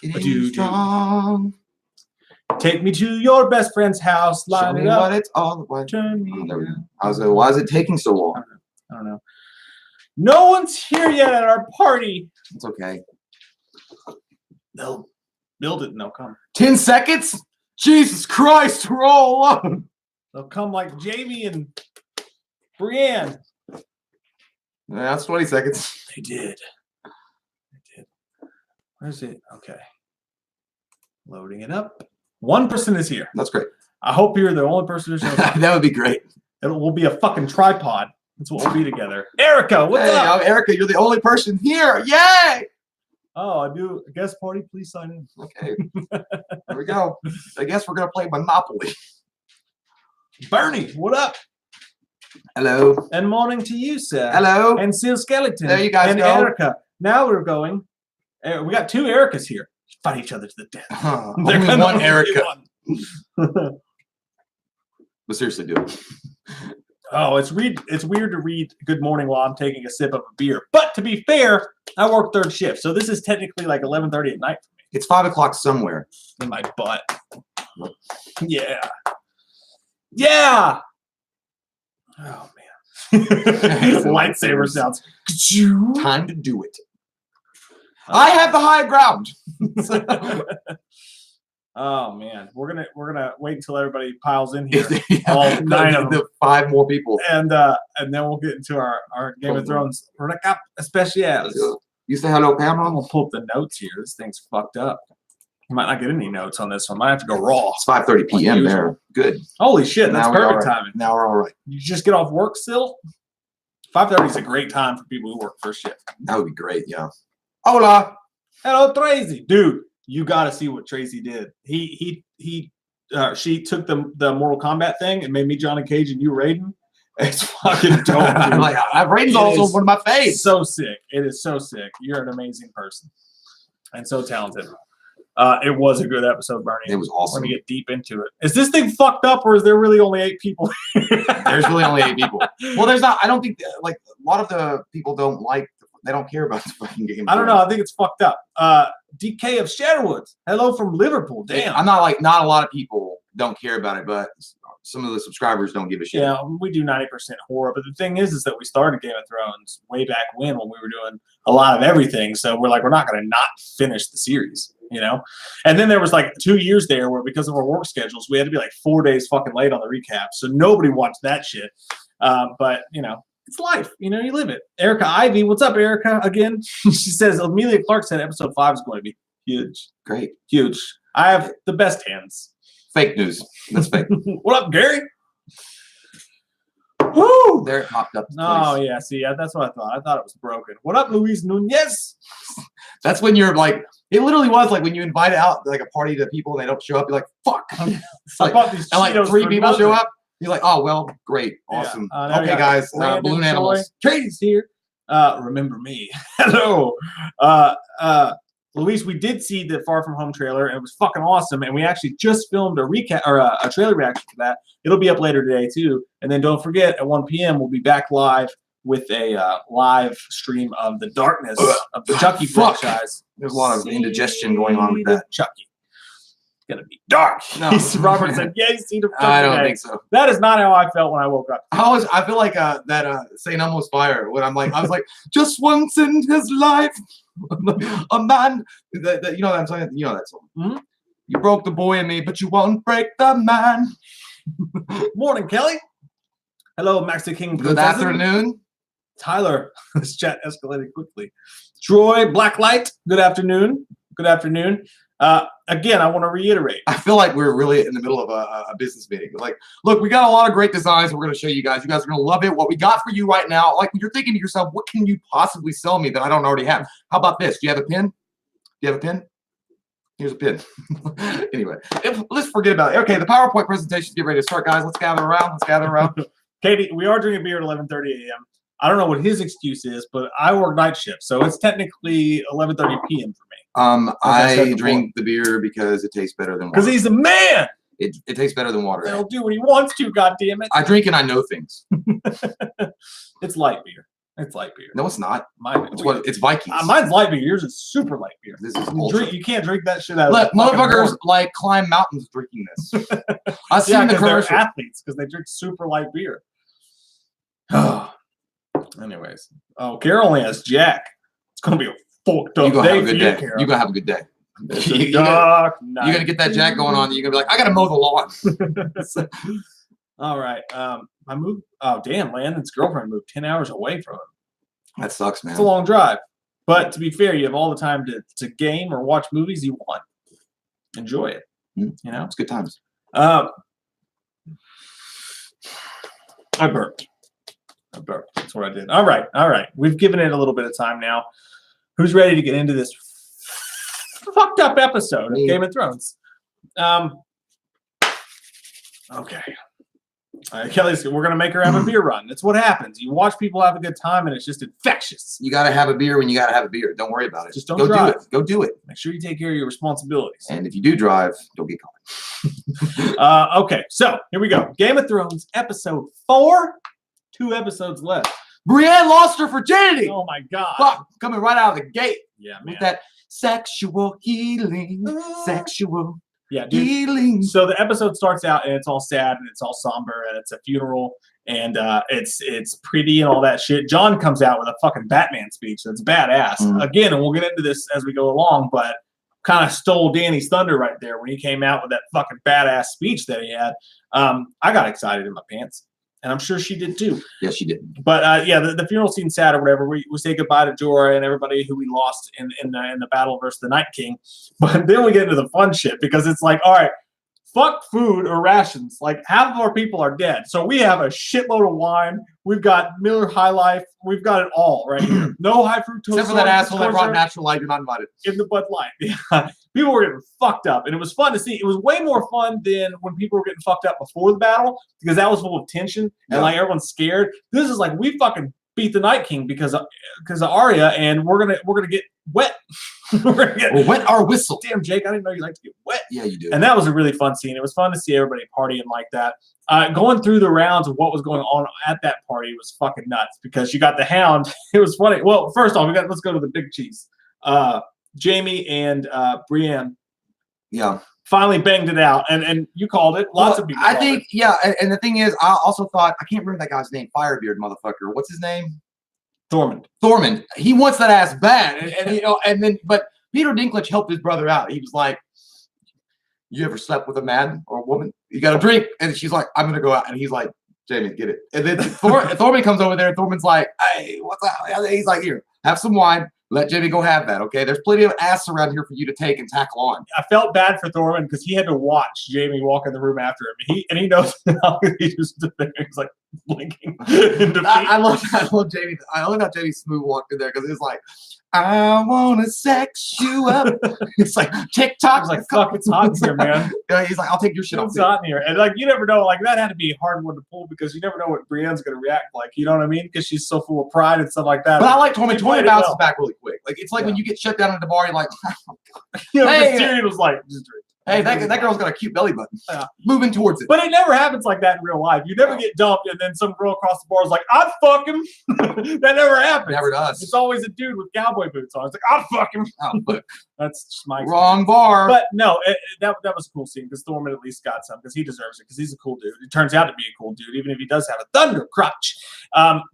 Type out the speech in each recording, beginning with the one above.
Getting strong. Take me to your best friend's house. Line Show it me up. what it's all about. Turn me. There we go. I was like, why is it taking so long? I don't know. No one's here yet at our party. It's okay. They'll build it and they'll come. 10 seconds? Jesus Christ, we're all alone. They'll come like Jaime and Brienne. Yeah, that's 20 seconds. They did. Where's it? Okay. Loading it up. One person is here. That's great. I hope you're the only person who shows up. That would be great. We'll be a fucking tripod. That's what we'll be together. Erica, what's up? Erica, you're the only person here. Yay! Oh, I do a guest party. Please sign in. Okay. There we go. I guess we're going to play Monopoly. Bernie, what up? Hello. And morning to you, sir. Hello. And Seal Skeleton. There you guys and go. Erica. Now we're going. We got two Ericas here. Fight each other to the death. Only one Erica. But seriously, do it. Oh, it's weird to read Good Morning while I'm taking a sip of a beer. But to be fair, I work third shift, so this is technically like 11:30 at night for me. It's 5 o'clock somewhere. In my butt. Yeah. Yeah. Oh man. Lightsaber sounds. Time to do it. I have the high ground. Oh man, we're gonna wait until everybody piles in here. Yeah, all 9 of them. 5 more people. And then we'll get into our Game of Thrones recap especial. You say hello, Pamela. I'm gonna pull up the notes here. This thing's fucked up. You might not get any notes on this one. Might have to go raw. It's 5:30 p.m. there. Good. Holy shit, that's perfect timing. Now we're all right. You just get off work still? 5:30 is a great time for people who work first shift. That would be great, yeah. Hola. Hello, Tracy. Dude, you got to see what Tracy did. She took the Mortal Kombat thing and made me Johnny Cage and you Raiden. It's fucking dope. I'm like, Raiden's also one of my faves. So sick. It is so sick. You're an amazing person and so talented. It was a good episode, Bernie. It was awesome. We're going to get deep into it. Is this thing fucked up or is there really only 8 people? There's really only 8 people. Well, there's not. I don't think, like, a lot of the people they don't care about the fucking game. I don't know. I think it's fucked up. DK of Sherwood. Hello from Liverpool. Damn. I'm not like, not a lot of people don't care about it, but some of the subscribers don't give a shit. Yeah, we do 90% horror. But the thing is that we started Game of Thrones way back when we were doing a lot of everything. So we're like, we're not going to not finish the series, you know? And then there was like 2 years there where because of our work schedules, we had to be like 4 days fucking late on the recap. So nobody watched that shit. But, you know, it's life. You know, you live it. Erica Ivy. What's up, Erica? Again, she says Amelia Clark said episode 5 is going to be huge. Great. Huge. I have the best hands. Fake news. That's fake. What up, Gary? Woo! There it popped up. Oh, yeah. See, that's what I thought. I thought it was broken. What up, Luis Nunez? That's when you're like, it literally was like when you invite out like a party to people and they don't show up, you're like, fuck. I bought these and like Cheetos 3 for people nothing. show up. You're like, oh, well, great. Awesome. Yeah. Okay, guys. Brandon Balloon Troy. animals. Tracy's here. Remember me. Hello. Luis, we did see the Far From Home trailer, and it was fucking awesome. And we actually just filmed a recap or a trailer reaction for that. It'll be up later today too. And then don't forget, at 1 p.m. we'll be back live with a live stream of the darkness of the Chucky franchise. There's a lot of indigestion going on with that. Chucky. It's gonna be dark. No. Robert said, "Yeah, you see the." I don't think so. That is not how I felt when I woke up. I feel like that Saint Elmo's Fire. When I was like, just once in his life, a man. You know that I'm saying. You know that song. Mm-hmm. You broke the boy in me, but you won't break the man. Morning, Kelly. Hello, Maxi King. Good afternoon, Tyler. This chat escalated quickly. Troy Blacklight. Good afternoon. Good afternoon. Again, I want to reiterate. I feel like we're really in the middle of a business meeting. Like, look, we got a lot of great designs we're going to show you guys. You guys are going to love it. What we got for you right now, like you're thinking to yourself, what can you possibly sell me that I don't already have? How about this? Do you have a pin? Do you have a pin? Here's a pin. Anyway, let's forget about it. Okay, the PowerPoint presentations get ready to start, guys. Let's gather around. Let's gather around. Katie, we are drinking beer at 11:30 a.m. I don't know what his excuse is, but I work night shift, so it's technically 11:30 p.m. for me. I drink the beer because it tastes better than water. Because he's a man. It tastes better than water. He'll do what he wants to. God damn it! I drink and I know things. It's light beer. It's light beer. No, it's not. Mine, it's Vikings. Mine's light beer. Yours is super light beer. This is You can't drink that shit out Look, of the motherfuckers like climb mountains drinking this. I've seen the they're commercial. athletes because they drink super light beer. Anyways, Carol only has Jack. It's gonna be a fucked up day for you, Carol. You're gonna have a good day. You're gonna get that Jack going on. You're gonna be like, I gotta mow the lawn. All right. I moved. Oh damn! Landon's girlfriend moved 10 hours away from him. That sucks, man. It's a long drive. But to be fair, you have all the time to game or watch movies you want. Enjoy it. You know, it's good times. I burped. That's what I did. All right. We've given it a little bit of time now. Who's ready to get into this fucked up episode of Game of Thrones? Okay. All right, Kelly's. We're gonna make her have a beer run. That's what happens. You watch people have a good time, and it's just infectious. You gotta have a beer when you gotta have a beer. Don't worry about it. Just don't drive. Do it. Go do it. Make sure you take care of your responsibilities. And if you do drive, don't get caught. Okay, so here we go. Game of Thrones, episode 4. 2 episodes left. Brienne lost her virginity. Oh my god! Fuck, coming right out of the gate. Yeah, man. With that sexual healing, sexual. Yeah, dude. Healing. So the episode starts out and it's all sad and it's all somber and it's a funeral and it's pretty and all that shit. Jon comes out with a fucking Batman speech that's badass. Again, and we'll get into this as we go along, but kind of stole Danny's thunder right there when he came out with that fucking badass speech that he had. I got excited in my pants. And I'm sure she did too. Yeah, she did. But the funeral scene's sad or whatever. We say goodbye to Jorah and everybody who we lost in the battle versus the Night King. But then we get into the fun shit because it's like, all right, fuck food or rations. Like half of our people are dead. So we have a shitload of wine. We've got Miller High Life. We've got it all right here. No high fructose. Except for that asshole that brought Natural Light. You're not invited. In the Bud Light. Yeah. People were getting fucked up. And it was fun to see. It was way more fun than when people were getting fucked up before the battle because that was full of tension and like everyone's scared. This is like we fucking beat the Night King because of Arya and we're gonna get wet. We'll wet our whistle. Damn, Jake, I didn't know you like to get wet. Yeah, you do. And that was a really fun scene. It was fun to see everybody partying like that. Going through the rounds of what was going on at that party was fucking nuts because you got the Hound. It was funny. Well, first off, let's go to the big cheese. Jaime and Brienne. Yeah. Finally banged it out, and you called it. Lots of people. I think, and the thing is, I also thought I can't remember that guy's name. Firebeard motherfucker. What's his name? Thormund. He wants that ass bad, but Peter Dinklage helped his brother out. He was like, "You ever slept with a man or a woman? You got to drink." And she's like, "I'm gonna go out," and he's like, "Jaime, get it." And then Thormund comes over there, and Thormund's like, "Hey, what's up?" He's like, "Here, have some wine." Let Jaime go have that, okay? There's plenty of ass around here for you to take and tackle on. I felt bad for Thormund because he had to watch Jaime walk in the room after him. He knows now. He just he's like blinking. I love Jaime. I love how Jaime smooth walked in there because it's like, I wanna sex you up. It's like TikTok. He's like, fuck, it's hot in here, man. Yeah, he's like, I'll take your shit off. It's hot in here, and like you never know. Like that had to be a hard one to pull because you never know what Brienne's gonna react like. You know what I mean? Because she's so full of pride and stuff like that. But I like Tormund. Tormund bounces back really quick. Like it's like when you get shut down at the bar, you're like, oh God. Hey, Tyrion was like, just drink. Hey, that girl's got a cute belly button. Moving towards it. But it never happens like that in real life. You never get dumped and then some girl across the bar is like, I'd fuck him. That never happens. Never does. It's always a dude with cowboy boots on. It's like, I'd fuck him. Oh, but that's just my wrong bar. But no, that was a cool scene because Thormund at least got some because he deserves it because he's a cool dude. It turns out to be a cool dude, even if he does have a thunder crutch.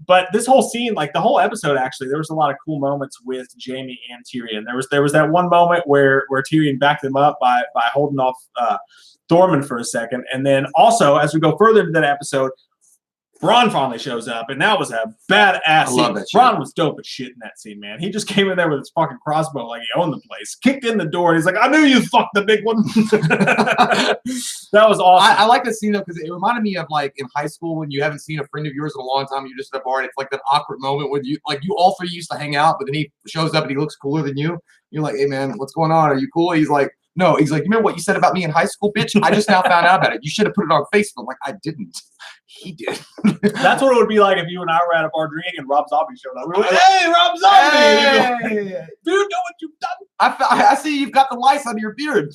But this whole scene, like the whole episode, actually, there was a lot of cool moments with Jaime and Tyrion. There was that one moment where Tyrion backed them up by holding off Thormund for a second, and then also as we go further into that episode, Bronn finally shows up, and that was a badass scene. Bronn was dope as shit in that scene, man. He just came in there with his fucking crossbow like he owned the place. Kicked in the door, and he's like, I knew you fucked the big one. That was awesome. I like that scene, though, because it reminded me of, like, in high school when you haven't seen a friend of yours in a long time, you're just at a bar, and it's like that awkward moment when you all three used to hang out, but then he shows up and he looks cooler than you. You're like, hey, man, what's going on? Are you cool? He's like, no. He's like, you remember what you said about me in high school, bitch? I just now found out about it. You should have put it on Facebook. I'm like, I didn't. He did. That's what it would be like if you and I were at a bar drinking and Rob Zombie showed up. We were like, hey, Rob Zombie! Hey. Dude, know what you've done? I see you've got the lice under your beard.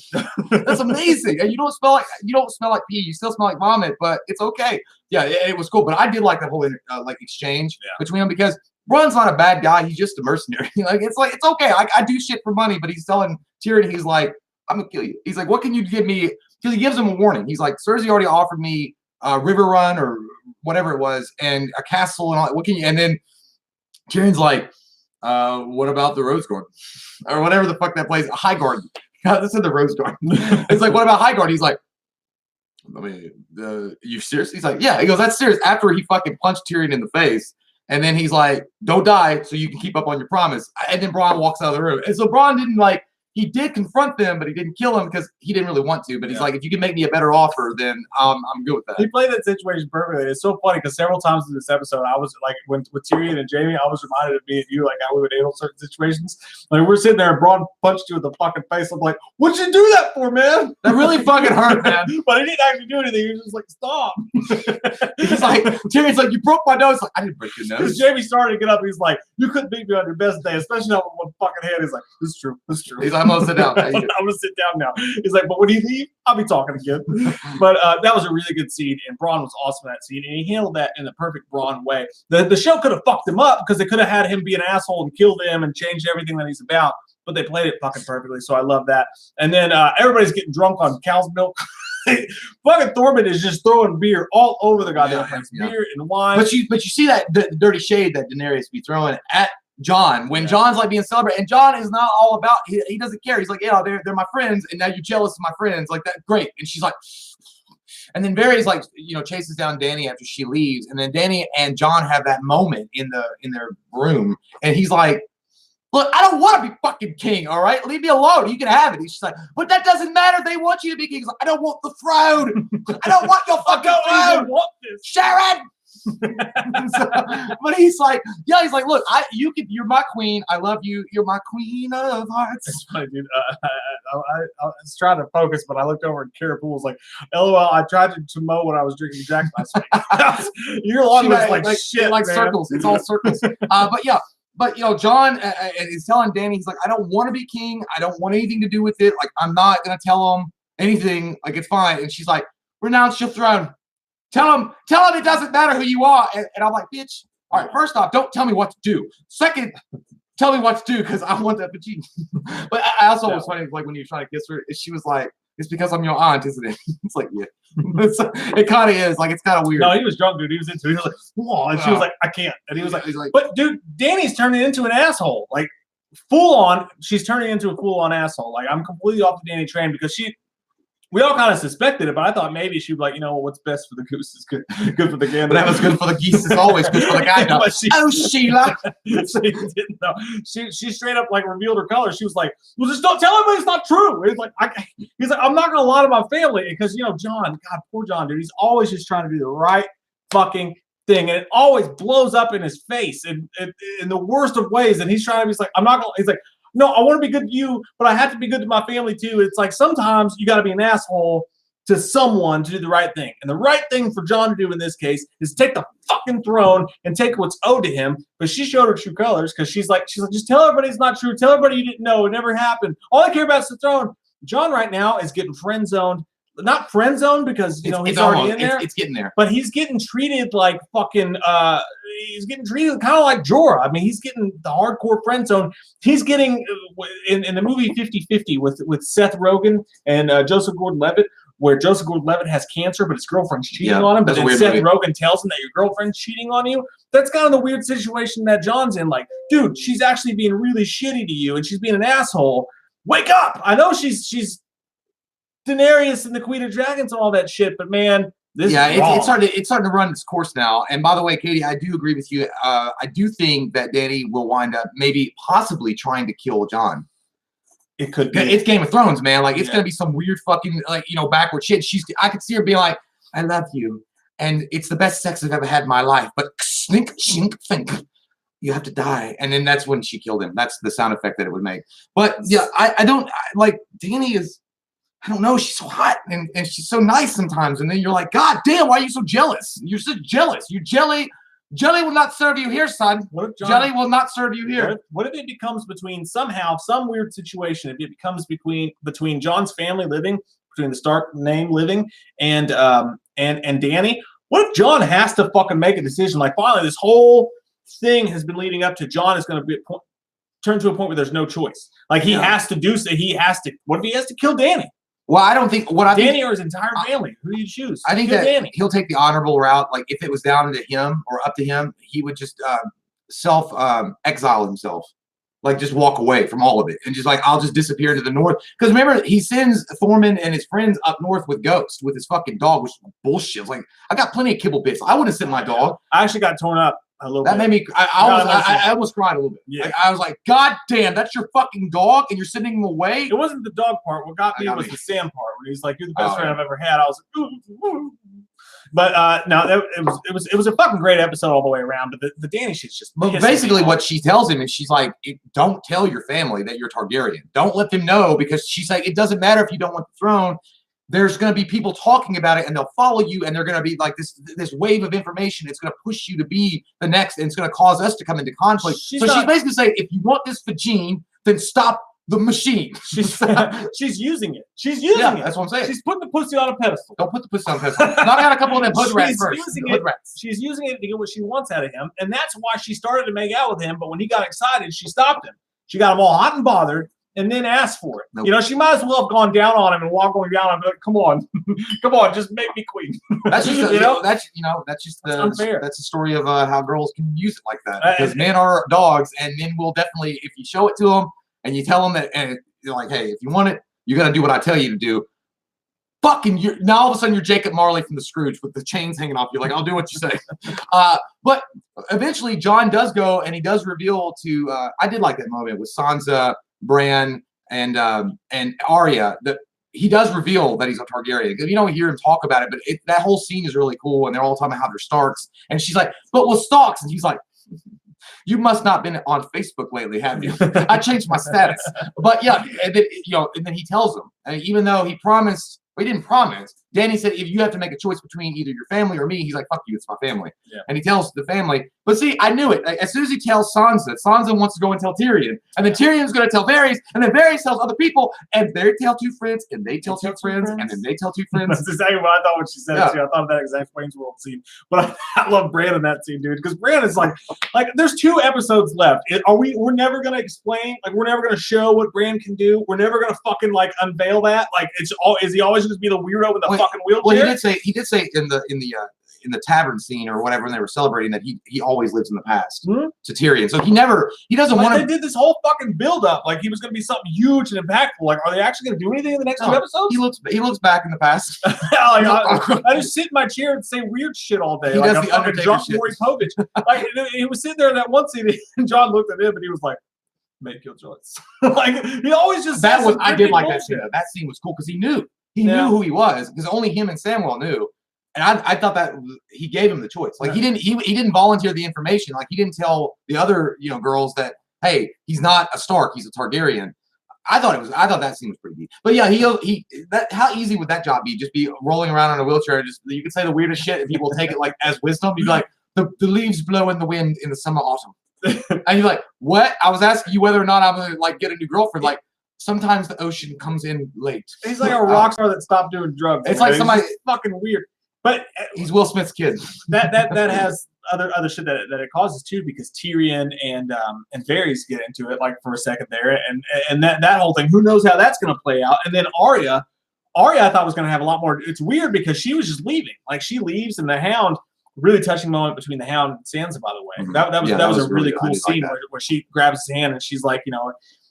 That's amazing. And you don't smell like pee. You still smell like vomit, but it's okay. Yeah, it was cool. But I did like that whole exchange between them because Bronn's not a bad guy. He's just a mercenary. Like it's okay. I do shit for money, but he's telling Tyrion, he's like, I'm gonna kill you. He's like, what can you give me? Because he gives him a warning. He's like, Cersei already offered me a river run or whatever it was, and a castle and all. What can you? And then Tyrion's like, what about the Rose Garden or whatever the fuck that place? High Garden. God, this is the Rose Garden. It's like, what about High Garden? He's like, I mean, you serious? He's like, yeah. He goes, that's serious. After he fucking punched Tyrion in the face. And then he's like, don't die so you can keep up on your promise. And then Bronn walks out of the room. And so Bronn didn't like, he did confront them, but he didn't kill him because he didn't really want to. But he's like, if you can make me a better offer, then I'm good with that. He played that situation perfectly. It's so funny because several times in this episode, I was like, with Tyrion and Jaime, I was reminded of me and you, like how we would handle certain situations. Like we're sitting there and Bronn punched you in the fucking face. I'm like, what'd you do that for, man? That really fucking hurt, man. But he didn't actually do anything. He was just like, stop. He's like, Tyrion's like, you broke my nose. Like, I didn't break your nose. Jaime started to get up. He's like, you couldn't beat me on your best day, especially not with one fucking hand. He's like, this is true. This is true. He's like, I'm gonna sit down. I'm gonna sit down now. He's like, but when you leave, I'll be talking again. But that was a really good scene, and Bronn was awesome in that scene, and he handled that in the perfect Bronn way. The show could have fucked him up because they could have had him be an asshole and kill them and change everything that he's about, but they played it fucking perfectly. So I love that. And then everybody's getting drunk on cow's milk. Fucking Thormund is just throwing beer all over the goddamn place. Beer and wine. But you see that the dirty shade that Daenerys be throwing at Jon when Jon's like being celebrated, and Jon is not all about. He doesn't care. He's like, yeah, they're my friends, and now you're jealous of my friends. Like that, great. And she's like, and then Varys like chases down Dany after she leaves, and then Dany and Jon have that moment in their room, and he's like, look, I don't want to be fucking king, all right? Leave me alone. You can have it. He's just like, but that doesn't matter. They want you to be king. He's like, I don't want the throne. I don't want your fucking throne. Want this. Sharon. But he's like, yeah, he's like, look, you're my queen. I love you. You're my queen of hearts. That's funny, dude. I was trying to focus, but I looked over and Kara Poole was like, LOL, I tried to mow when I was drinking Jack last week. Your lawn was like shit, like man. circles. It's all circles. But yeah. But Jon is telling Dany, he's like, I don't want to be king. I don't want anything to do with it. Like, I'm not gonna tell him anything. Like, it's fine. And she's like, renounce your throne. Tell him it doesn't matter who you are. And I'm like, bitch. All right, first off, don't tell me what to do. Second, tell me what to do because I want that vagina. But I also was funny, like when you were trying to kiss her, she was like, it's because I'm your aunt, isn't it? It's like, yeah. It kind of is. Like, it's kind of weird. No, he was drunk, dude. He was into it. He was like, whoa. And she was like, I can't. And he was like, but dude, Dany's turning into an asshole. Like, full on, she's turning into a full-on asshole. Like, I'm completely off the Dany train because we all kind of suspected it, but I thought maybe she'd be like, what's best for the goose is good for the gander. But that was good for the geese is always good for the gander. Oh, Sheila. She didn't know. She straight up like revealed her color. She was like, well, just don't tell everybody it's not true. It's like, he's like, I'm not going to lie to my family. Because, Jon, God, poor Jon, dude. He's always just trying to do the right fucking thing. And it always blows up in his face in the worst of ways. And he's trying to be like, I'm not going to, he's like, no, I want to be good to you, but I have to be good to my family too. It's like sometimes you got to be an asshole to someone to do the right thing. And the right thing for Jon to do in this case is take the fucking throne and take what's owed to him. But she showed her true colors because she's like, just tell everybody it's not true. Tell everybody you didn't know. It never happened. All I care about is the throne. Jon right now is getting friend zoned. Not friend zoned because he's already in there. It's getting there. But he's getting treated like fucking he's getting treated kind of like Jorah. I mean, he's getting the hardcore friend zone. He's getting in the movie 50-50 with Seth Rogen and Joseph Gordon-Levitt, where Joseph Gordon-Levitt has cancer, but his girlfriend's cheating on him. But then Seth Rogen tells him that your girlfriend's cheating on you. That's kind of the weird situation that Jon's in. Like, dude, she's actually being really shitty to you, and she's being an asshole. Wake up! I know she's Daenerys and the Queen of Dragons and all that shit, but man, it's starting to run its course now. And by the way, Katie, I do agree with you. I do think that Dany will wind up possibly trying to kill Jon. It could be. It's Game of Thrones, man. Like, it's gonna be some weird fucking backward shit. I could see her being like, I love you, and it's the best sex I've ever had in my life. But snink, shink, think. You have to die. And then that's when she killed him. That's the sound effect that it would make. But yeah, Dany is, I don't know, she's so hot and she's so nice sometimes. And then you're like, God damn, why are you so jealous? You're so jealous. You jelly will not serve you here, son. Jelly will not serve you here. What if it becomes between somehow, some weird situation, if it becomes between Jon's family living, between the Stark name living and Dany? What if Jon has to fucking make a decision? Like, finally, this whole thing has been leading up to Jon is going to be turn to a point where there's no choice. Like he has to do so. He has to. What if he has to kill Dany? Well, I don't think Dany or his entire family. Who do you choose? I think that he'll take the honorable route. Like if it was down to him or up to him, he would just exile himself. Like just walk away from all of it and just like I'll just disappear to the north. Because remember, he sends Thormund and his friends up north with Ghost with his fucking dog, which is bullshit. Like I got plenty of kibble bits. I would have sent my dog. I actually got torn up a little bit. That made me. I almost cried a little bit. Yeah. Like, I was like, God damn, that's your fucking dog, and you're sending him away. It wasn't the dog part. What got me was the Sam part when he's like, "You're the best friend I've ever had." I was like, ooh. But no, it was a fucking great episode all the way around. But the Dany shit's just. But basically, what she tells him is she's like, "Don't tell your family that you're Targaryen. Don't let them know because she's like, it doesn't matter if you don't want the throne. There's going to be people talking about it, and they'll follow you, and they're going to be like this wave of information. It's going to push you to be the next, and it's going to cause us to come into conflict." She's basically saying, if you want this vagine, then stop the machine. She's using it. She's using it. That's what I'm saying. She's putting the pussy on a pedestal. Don't put the pussy on a pedestal. Knock out a couple of them hood rats first. She's using it to get what she wants out of him, and that's why she started to make out with him. But when he got excited, she stopped him. She got him all hot and bothered, and then asked for it. Nope. You know, she might as well have gone down on him and walked going down on him. Like, come on, come on, just make me queen. That's just that's just unfair. That's the story of how girls can use it like that because men are dogs, and men will definitely, if you show it to them and you tell them that, and you're like, hey, if you want it, you got to do what I tell you to do. Fucking, now all of a sudden you're Jacob Marley from the Scrooge with the chains hanging off. You're like, I'll do what you say. But eventually Jon does go and he does reveal to. I did like that moment with Sansa, Bran, and Arya that he does reveal that he's a Targaryen. Because you don't hear him talk about it, but that whole scene is really cool, and they're all talking about how they're Starks. And she's like, "But with Starks," and he's like, "You must not been on Facebook lately, have you?" I changed my status. But yeah, and then, and then he tells them, and even though he promised, he didn't promise. Dany said, if you have to make a choice between either your family or me, he's like, fuck you, it's my family. Yeah. And he tells the family. But see, I knew it. As soon as he tells Sansa wants to go and tell Tyrion. And then Tyrion's going to tell Varys. And then Varys tells other people. And they tell two friends. And they tell two friends. And then they tell two friends. That's exactly what I thought when she said it too. I thought of that exact Wayne's World scene. But I love Bran in that scene, dude. Because Bran is like there's 2 episodes left. We're never going to explain. Like, we're never going to show what Bran can do. We're never going to fucking unveil that. Like, is he always going to be the weirdo with the fucking wheelchair? Well, he did say in the tavern scene or whatever when they were celebrating that he always lives in the past to Tyrion. So he doesn't want to. They did this whole fucking build up like he was going to be something huge and impactful. Like, are they actually going to do anything in the next 2 episodes? He looks back in the past. I just sit in my chair and say weird shit all day. He does the Undertaker shit. Maury Povich. Like, he was sitting there in that one scene, and Jon looked at him and he was like, "Make your choice." Like, he always just. I did like that scene. That scene was cool because he knew. He knew who he was because only him and Samwell knew, and I thought that he gave him the choice. Like he didn't volunteer the information. Like he didn't tell the other girls that, hey, he's not a Stark, he's a Targaryen. I thought that scene was pretty deep. But yeah, how easy would that job be? Just be rolling around in a wheelchair and just you could say the weirdest shit and people will take it like as wisdom. You'd be like, the leaves blow in the wind in the summer autumn, and you're like, what? I was asking you whether or not I'm gonna get a new girlfriend. Like, sometimes the ocean comes in late. He's like a rock star that stopped doing drugs. It's like somebody fucking weird. But he's Will Smith's kid. That has other shit that it causes too, because Tyrion and Varys get into it like for a second there, and that whole thing. Who knows how that's going to play out? And then Arya, I thought was going to have a lot more. It's weird because she was just leaving. Like she leaves, and the Hound. Really touching moment between the Hound and Sansa, by the way. That was a really cool scene where she grabs his hand and she's like,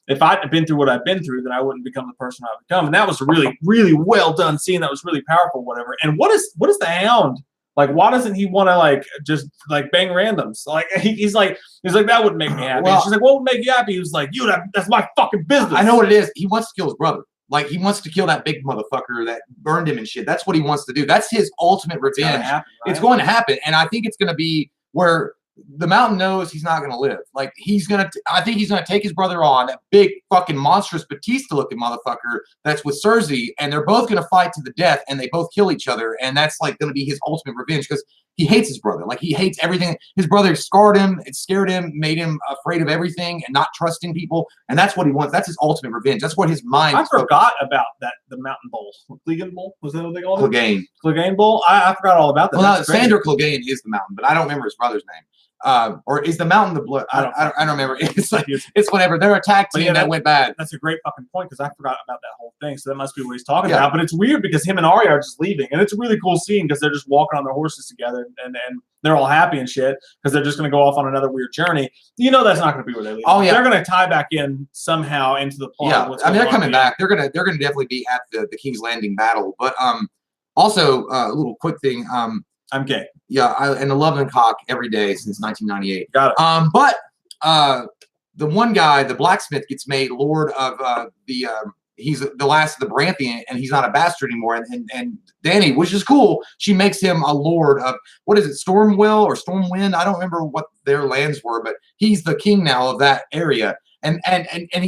if I'd been through what I've been through, then I wouldn't become the person I've become. And that was a really, really well done scene. That was really powerful, whatever. And what is the Hound? Like, why doesn't he want to just bang randoms? Like he's like, that wouldn't make me happy. Well, she's like, what would make you happy? He was like, that's my fucking business. I know what it is. He wants to kill his brother. Like, he wants to kill that big motherfucker that burned him and shit. That's what he wants to do. That's his ultimate revenge. It's going to happen. And I think it's going to be where the Mountain knows he's not going to live. Like, I think he's going to take his brother on, that big fucking monstrous Batista-looking motherfucker that's with Cersei, and they're both going to fight to the death, and they both kill each other, and that's, going to be his ultimate revenge, because he hates his brother. Like, he hates everything. His brother scarred him, it scared him, made him afraid of everything, and not trusting people, and that's what he wants. That's his ultimate revenge. That's what his mind I forgot about the Mountain Bowl. Clegane Bowl? Was that what they called it? Clegane. Clegane Bowl? I forgot all about that. Well, Sandor Clegane is the Mountain, but I don't remember his brother's name. or is the mountain the blood? I don't remember. It's like it's whatever. They're a tag team that went bad. That's a great fucking point because I forgot about that whole thing. So that must be what he's talking about. But it's weird because him and Arya are just leaving, and it's a really cool scene because they're just walking on their horses together, and they're all happy and shit because they're just going to go off on another weird journey. You know that's not going to be where they leave. Oh yeah, they're going to tie back in somehow into the plot. Yeah, I mean they're coming back. They're gonna definitely be at the King's Landing battle. But also a little quick thing. I'm gay. Yeah, and I love and cock every day since 1998. Got it. But the one guy, the blacksmith, gets made lord of he's the last of the Baratheon, and he's not a bastard anymore. And Dany, which is cool, she makes him a lord of what is it, Stormwill or Stormwind? I don't remember what their lands were, but he's the king now of that area. And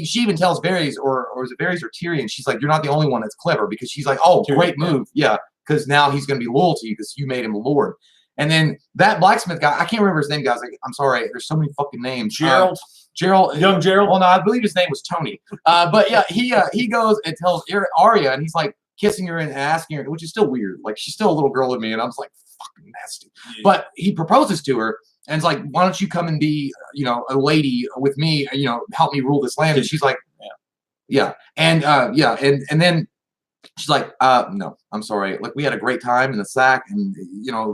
she even tells Varys, or is it Varys or Tyrion? She's like, you're not the only one that's clever, because she's like, oh, Tyrion, great move, yeah, because now he's going to be loyal to you because you made him a lord. And then that blacksmith guy, I can't remember his name, guys. Like, I'm sorry, there's so many fucking names. Gerald, young Gerald. Well, no, I believe his name was Tony. But yeah, he goes and tells Arya, and he's like kissing her and asking her, which is still weird. Like, she's still a little girl to me, and I'm just like, fucking nasty. Yeah. But he proposes to her, and it's like, why don't you come and be, a lady with me, help me rule this land? And she's like, yeah, and then she's like, no, I'm sorry. Like, we had a great time in the sack, and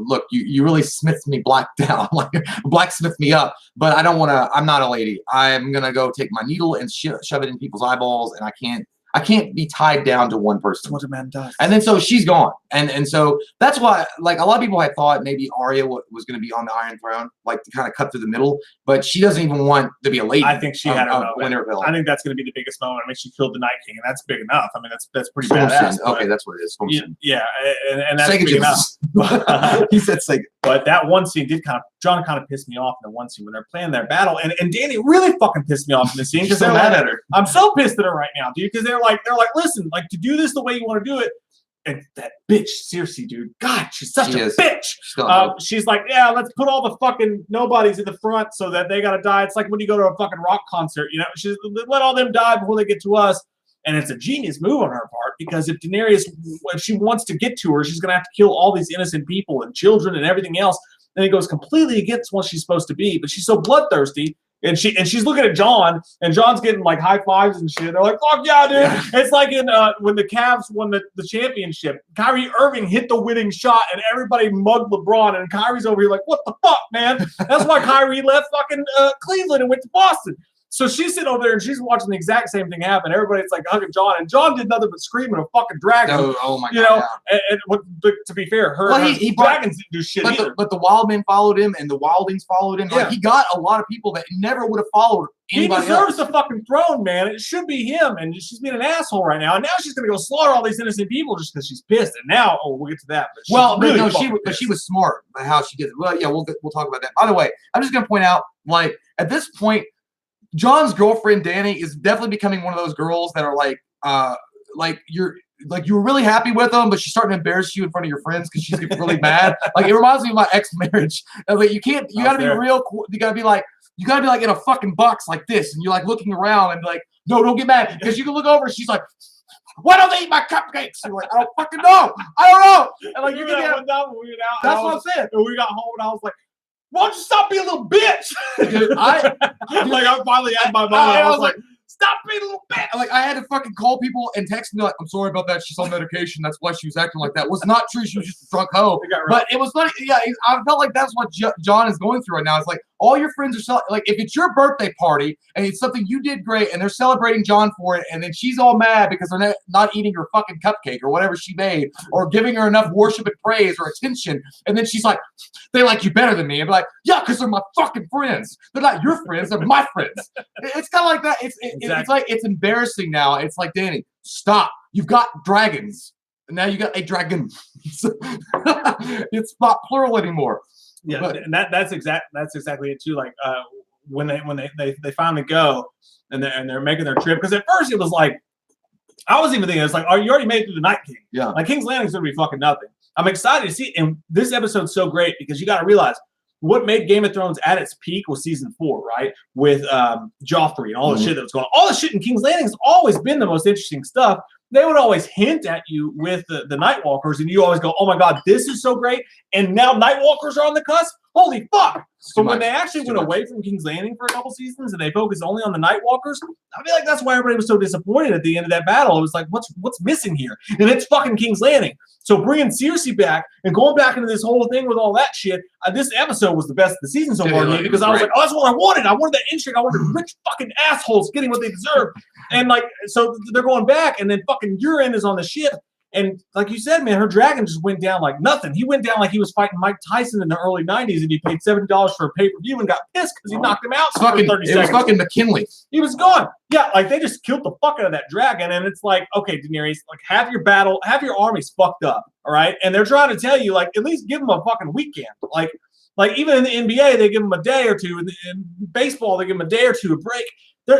look, you really smithed me black down, like blacksmith me up. But I don't want to. I'm not a lady. I'm gonna go take my needle and shove it in people's eyeballs, and I can't be tied down to one person. That's what a man does. And then so she's gone, and so that's why, like, a lot of people had thought maybe Arya was going to be on the Iron Throne, like to kind of cut through the middle, but she doesn't even want to be a lady. I think she had her Winterfell. I think that's going to be the biggest moment. I mean, she killed the Night King, and that's big enough. I mean, that's pretty badass. Okay, that's what it is. Yeah, and that's big enough. He said Sega. But that one scene did John kind of pissed me off in the one scene when they're playing their battle, and Dany really fucking pissed me off in the scene because they're mad at her. I'm so pissed at her right now, dude, because they're like, listen, like, to do this the way you want to do it. And that bitch Cersei, dude, God, she's such a bitch. She's like, yeah, let's put all the fucking nobodies in the front so that they gotta die. It's like when you go to a fucking rock concert, she's let all them die before they get to us. And it's a genius move on her part, because if Daenerys, if she wants to get to her, she's gonna have to kill all these innocent people and children and everything else. And it goes completely against what she's supposed to be. But she's so bloodthirsty. And she's looking at Jon, and Jon's getting like high fives and shit. They're like, "Fuck yeah, dude!" Yeah. It's like in when the Cavs won the championship. Kyrie Irving hit the winning shot, and everybody mugged LeBron. And Kyrie's over here like, "What the fuck, man?" That's why Kyrie left fucking Cleveland and went to Boston. So she's sitting over there and she's watching the exact same thing happen. Everybody's like hugging Jon, and Jon did nothing but scream at a fucking dragon. Oh my god! But to be fair, dragons didn't do shit either. But the Wildmen followed him, and the Wildlings followed him. Yeah. Like, he got a lot of people that never would have followed anybody He deserves the fucking throne, man. It should be him, and she's being an asshole right now. And now she's gonna go slaughter all these innocent people just because she's pissed. And now, we'll get to that. But she was smart by how she did it. Well, yeah, we'll talk about that. By the way, I'm just gonna point out, like, at this point, Jon's girlfriend Dany is definitely becoming one of those girls that are like you were really happy with them, but she's starting to embarrass you in front of your friends because she's really mad. Like, it reminds me of my ex-marriage. Like, you gotta be real cool. You gotta be like in a fucking box like this, and you're like looking around and be like, no, don't get mad, because you can look over and she's like, why don't they eat my cupcakes? And you're like, I don't fucking know. I don't know. And like, you get out. That's what I'm saying. And we got home, and I was like, why don't you stop being a little bitch? Dude, I finally had my mom. I was like, stop being a little bitch. Like, I had to fucking call people and text me like, I'm sorry about that. She's on medication. That's why she was acting like that. It was not true. She was just a drunk hoe. But it was funny. Yeah, I felt like that's what Jon is going through right now. It's like, all your friends are like, if it's your birthday party and it's something you did great and they're celebrating Jon for it, and then she's all mad because they're not eating her fucking cupcake or whatever she made, or giving her enough worship and praise or attention, and then she's like, they like you better than me. And be like, yeah, because they're my fucking friends. They're not your friends. They're my friends. It's kind of like that. It's like, it's embarrassing now. It's like, Dany, stop. You've got dragons. And now you got a dragon. It's not plural anymore. Yeah, but, and that's exactly it too. Like, when they finally go and they're making their trip, because at first it was like, I was even thinking, it's like, oh, you already made it through the Night King. Yeah, like, King's Landing's gonna be fucking nothing. I'm excited to see, and this episode's so great because you got to realize what made Game of Thrones at its peak was season 4, right? With Joffrey and all the shit that was going on. All the shit in King's Landing has always been the most interesting stuff. They would always hint at you with the Night Walkers, and you always go, oh my God, this is so great. And now Night Walkers are on the cusp. holy fuck. Too But when much. they actually Too went much. away from King's Landing for a couple seasons and they focused only on the Night Walkers, I feel like that's why everybody was so disappointed at the end of that battle. It was like, what's missing here? And it's fucking King's Landing. So bringing Cersei back and going back into this whole thing with all that shit, this episode was the best of the season so far to me because I was like, oh, that's what I wanted. I wanted that intrigue. I wanted rich fucking assholes getting what they deserve. And like, so they're going back, and then fucking Euron is on the ship. And like you said, man, her dragon just went down like nothing. He went down like he was fighting Mike Tyson in the early 90s, and he paid $70 for a pay-per-view and got pissed because he knocked him out for 30 seconds. It was fucking McKinley. He was gone. Yeah, like they just killed the fuck out of that dragon. And it's like, okay, Daenerys, like have your armies fucked up, all right? And they're trying to tell you, like, at least give them a fucking weekend. Like even in the NBA, they give them a day or two. In baseball, they give them a day or two a break.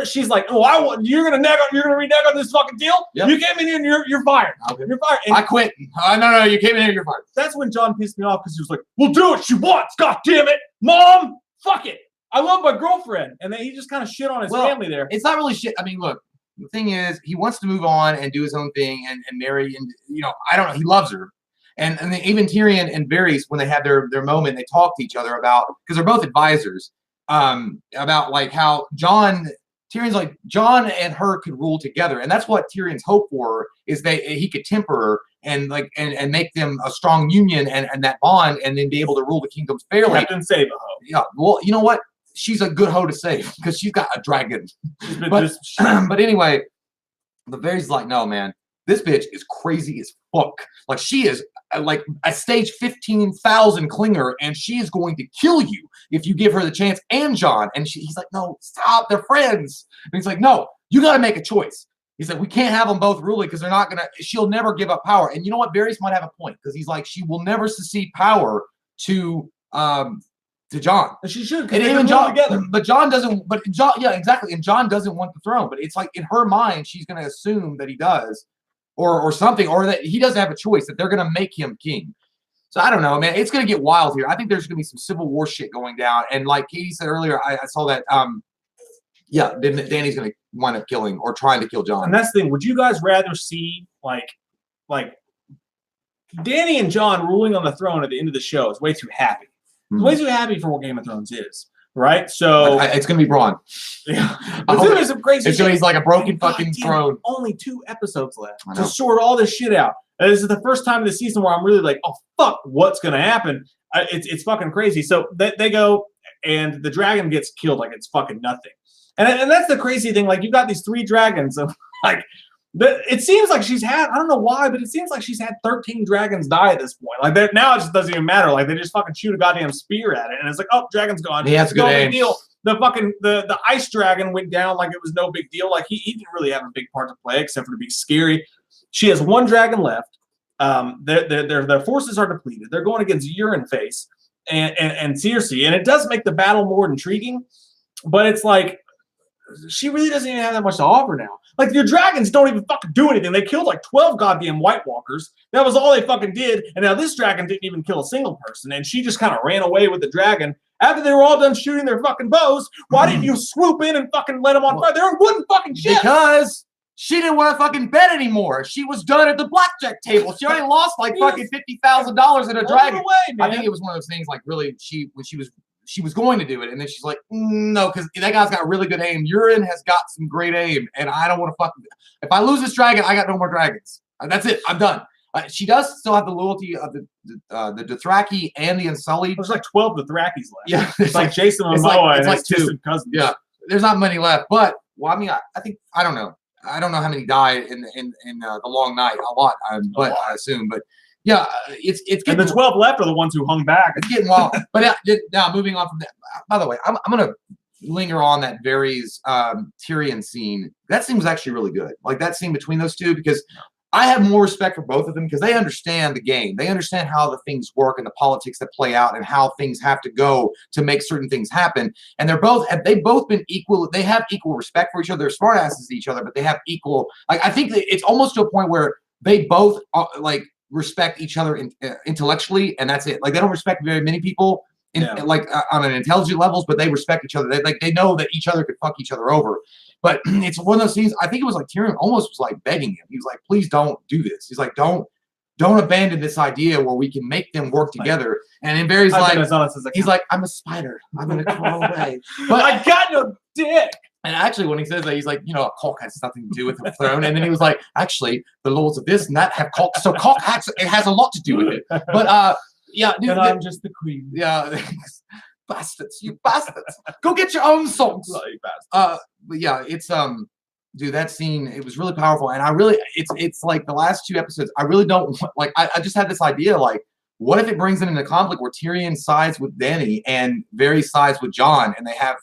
She's like, oh, you're gonna renege on this fucking deal. Yep. You came in here and you're fired. Okay. You're fired. And I quit. No, you came in here, you're fired. that's when Jon pissed me off because he was like, we'll do what she wants. God damn it, Mom. Fuck it. I love my girlfriend. And then he just kind of shit on his family there. It's not really shit. I mean, look, the thing is, he wants to move on and do his own thing and marry, and I don't know, he loves her. And then even Tyrion and Varys, when they had their moment, they talked to each other about, because they're both advisors, about like how Tyrion's like, Jon and her could rule together, and that's what Tyrion's hope for, is he could temper her and like and make them a strong union and that bond, and then be able to rule the kingdoms fairly. Captain Save a hoe. Yeah, well, you know what? She's a good hoe to save because she's got a dragon. But anyway, the Varys like, no, man, this bitch is crazy as fuck. Like she is like a stage 15,000 clinger, and she is going to kill you if you give her the chance. And Jon, and he's like, no, stop, they're friends. And he's like, no, you got to make a choice. He's like, we can't have them both ruling because she'll never give up power. And you know what? Varys might have a point, because he's like, she will never secede power to Jon. And she should, and even Jon together. But Jon doesn't. But Jon, yeah, exactly. And Jon doesn't want the throne. But it's like in her mind, she's going to assume that he does. Or something, or that he doesn't have a choice, that they're going to make him king. So I don't know, man. It's going to get wild here. I think there's going to be some civil war shit going down. And like Katie said earlier, I saw that, Dany's going to wind up killing or trying to kill Jon. And that's the thing. Would you guys rather see like Dany and Jon ruling on the throne at the end of the show? Is way too happy. It's way too happy for what Game of Thrones is. Right, so it's gonna be Bronn. Yeah, but there's some crazy. So he's like a broken fucking throne. Only 2 episodes left to sort all this shit out. And this is the first time this season where I'm really like, oh fuck, what's gonna happen? It's fucking crazy. So they go, and the dragon gets killed like it's fucking nothing. And that's the crazy thing. Like you got these 3 dragons of like. It seems like she's had, I don't know why, but it seems like she's had 13 dragons die at this point. Like that now, it just doesn't even matter. Like they just fucking shoot a goddamn spear at it, and it's like, oh, dragon's gone. He has a good aim. Deal. The fucking the ice dragon went down like it was no big deal. Like he didn't really have a big part to play except for to be scary. She has 1 dragon left. Their forces are depleted. They're going against Euron face and Cersei, and it does make the battle more intriguing. But it's like she really doesn't even have that much to offer now. Like, your dragons don't even fucking do anything. They killed like 12 goddamn White Walkers. That was all they fucking did. And now this dragon didn't even kill a single person. And she just kind of ran away with the dragon. After they were all done shooting their fucking bows, why didn't you swoop in and fucking let them on fire? They were wooden fucking shit. Because she didn't want to fucking bet anymore. She was done at the blackjack table. She already lost like fucking $50,000 in a dragon. I think it was one of those things like really when she was going to do it, and then she's like, no, because that guy's got really good aim. Euron has got some great aim, and I don't want to fucking. If I lose this dragon, I got no more dragons. That's it. I'm done. She does still have the loyalty of the Dothraki and the Unsullied. There's like 12 Dothrakis left. Yeah, it's like Jason Momoa and his distant cousins. Yeah, there's not many left. But well, I mean, I think I don't know. I don't know how many died in the Long Night. A lot, but I assume. But yeah, it's getting. And the 12 left are the ones who hung back. It's getting wild. But now moving on from that. By the way, I'm gonna linger on that Varys Tyrion scene. That scene was actually really good. Like that scene between those two, because I have more respect for both of them because they understand the game. They understand how the things work and the politics that play out and how things have to go to make certain things happen. And they've both been equal. They have equal respect for each other. They're smart asses to each other, but they have equal. Like I think that it's almost to a point where they both respect each other intellectually, and that's it. Like they don't respect very many people on an intelligent levels, but they respect each other. They know that each other could fuck each other over. But it's one of those scenes. I think it was like Tyrion almost was like begging him. He was like, "Please don't do this." He's like, "Don't don't abandon this idea where we can make them work together. And then Barry's like, he's like, I'm a spider. I'm gonna crawl away. But I got no dick. And actually, when he says that, he's like, you know, a cock has nothing to do with the throne. And then he was like, actually, the lords of this and that have cock. So cock has a lot to do with it. But yeah, dude, and I'm just the queen. Yeah, bastards, you bastards. Go get your own songs. But yeah, it's dude, that scene, it was really powerful. And I really, it's like the last 2 episodes, I really don't like. I just had this idea, like, what if it brings them into conflict where Tyrion sides with Dany and Varys sides with Jon, and they have.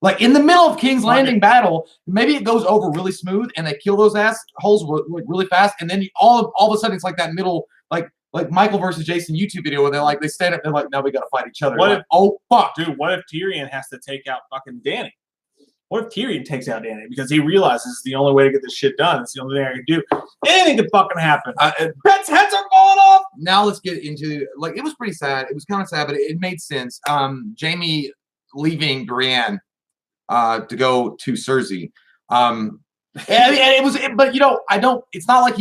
Like in the middle of King's Landing battle, maybe it goes over really smooth and they kill those assholes really fast, and then all of a sudden it's like that middle, like Michael versus Jason YouTube video where they stand up, they're like, now we gotta fight each other. What if, oh fuck, dude? What if Tyrion has to take out fucking Dany? What if Tyrion takes out Dany because he realizes it's the only way to get this shit done? It's the only thing I can do. Anything could fucking happen. Pets' heads are falling off. Now let's get into like it was pretty sad. It was kind of sad, but it made sense. Jaime leaving Brienne. To go to Cersei, and it was, but you know, it's not like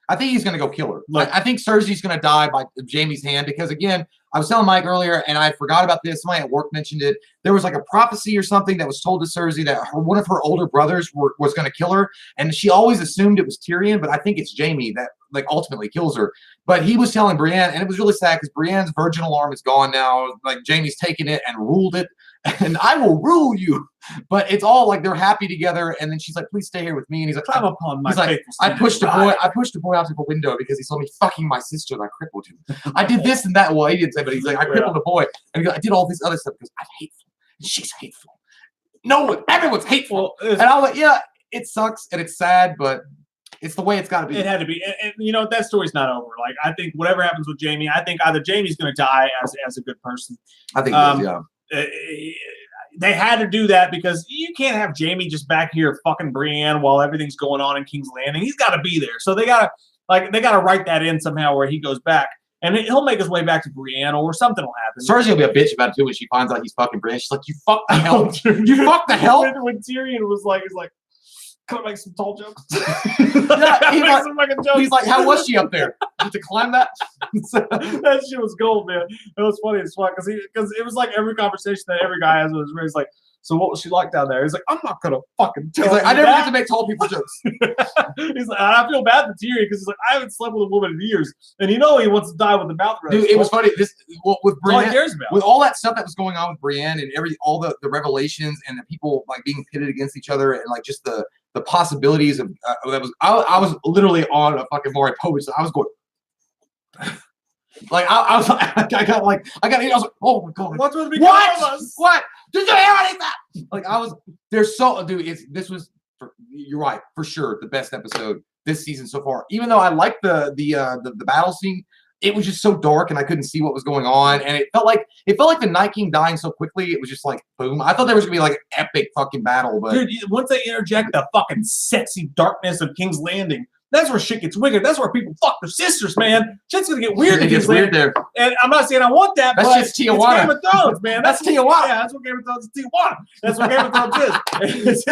I think he's gonna go kill her. Like, I think Cersei's gonna die by Jaime's hand because again, I was telling Mike earlier, and I forgot about this. Somebody at work mentioned it. There was like a prophecy or something that was told to Cersei that one of her older brothers was gonna kill her, and she always assumed it was Tyrion, but I think it's Jaime that like ultimately kills her. But he was telling Brienne, and it was really sad because Brienne's virgin alarm is gone now. Like Jaime's taken it and ruled it. And I will rule you, but it's all like they're happy together. And then she's like, "Please stay here with me." And he's like, "Climb upon my faithful." I pushed the boy out of the window because he saw me fucking my sister and I crippled him. I did this and that. Well, he didn't say, but he's like, I crippled the boy, and he goes, I did all this other stuff because I'm hateful and she's hateful. No one, everyone's hateful. And I was like, yeah, it sucks and it's sad, but it's the way it's got to be. It had to be, and you know that story's not over. Like I think whatever happens with Jaime, I think either Jaime's going to die as a good person. I think yeah. They had to do that because you can't have Jaime just back here fucking Brienne while everything's going on in King's Landing. He's got to be there, so they gotta write that in somehow where he goes back, and he'll make his way back to Brienne or something will happen. Cersei will be a bitch about it too when she finds out he's fucking Brienne. She's like, "You fuck the hell, you fuck the hell." When Tyrion was like, he's like, "Can I make some tall jokes?" Yeah, he's like, "How was she up there? Did you climb that?" That shit was gold, man. It was funny as fuck because it was like every conversation that every guy has was raised like, "So what was she like down there?" He's like, "I'm not gonna fucking tell." He's like, you "I never that." get to make tall people jokes." He's like, I feel bad for Tyrion because he's like, I haven't slept with a woman in years, and you know he wants to die with the mouth. Dude, it was funny. With Brienne, with all that stuff that was going on with Brienne and all the revelations and the people like being pitted against each other and like just the possibilities of that was I was literally on a fucking Maury Povich. So I was going. Like I was like, oh my god, what's with me? What? Did you hear any of that? Like I was, there's so, dude. This was, you're right for sure, the best episode this season so far. Even though I liked the battle scene, it was just so dark and I couldn't see what was going on, and it felt like the Night King dying so quickly. It was just like boom. I thought there was gonna be like an epic fucking battle, but dude, once they interject the fucking sexy darkness of King's Landing. That's where shit gets wicked. That's where people fuck their sisters, man. Shit's gonna get weird. It gets weird there. And I'm not saying I want that, that's but just Tijuana. It's Game of Thrones, man. That's Tijuana. Yeah, that's what Game of Thrones is. Tijuana. That's what Game of Thrones is.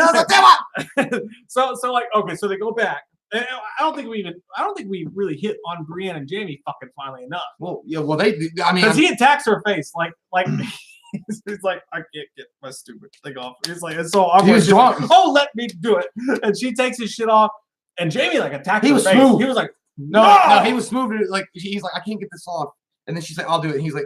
So like, okay, so they go back. I don't think we really hit on Brienne and Jaime fucking finally enough. Well, yeah, well I mean, because he attacks her face like. He's like, I can't get my stupid thing off. He's like, it's so awkward. He was drunk. Like, oh, let me do it. And she takes his shit off. And Jaime like attacked her face. Smooth. He was like, no, he was smooth. Like he's like, I can't get this off. And then she's like, I'll do it. And he's like,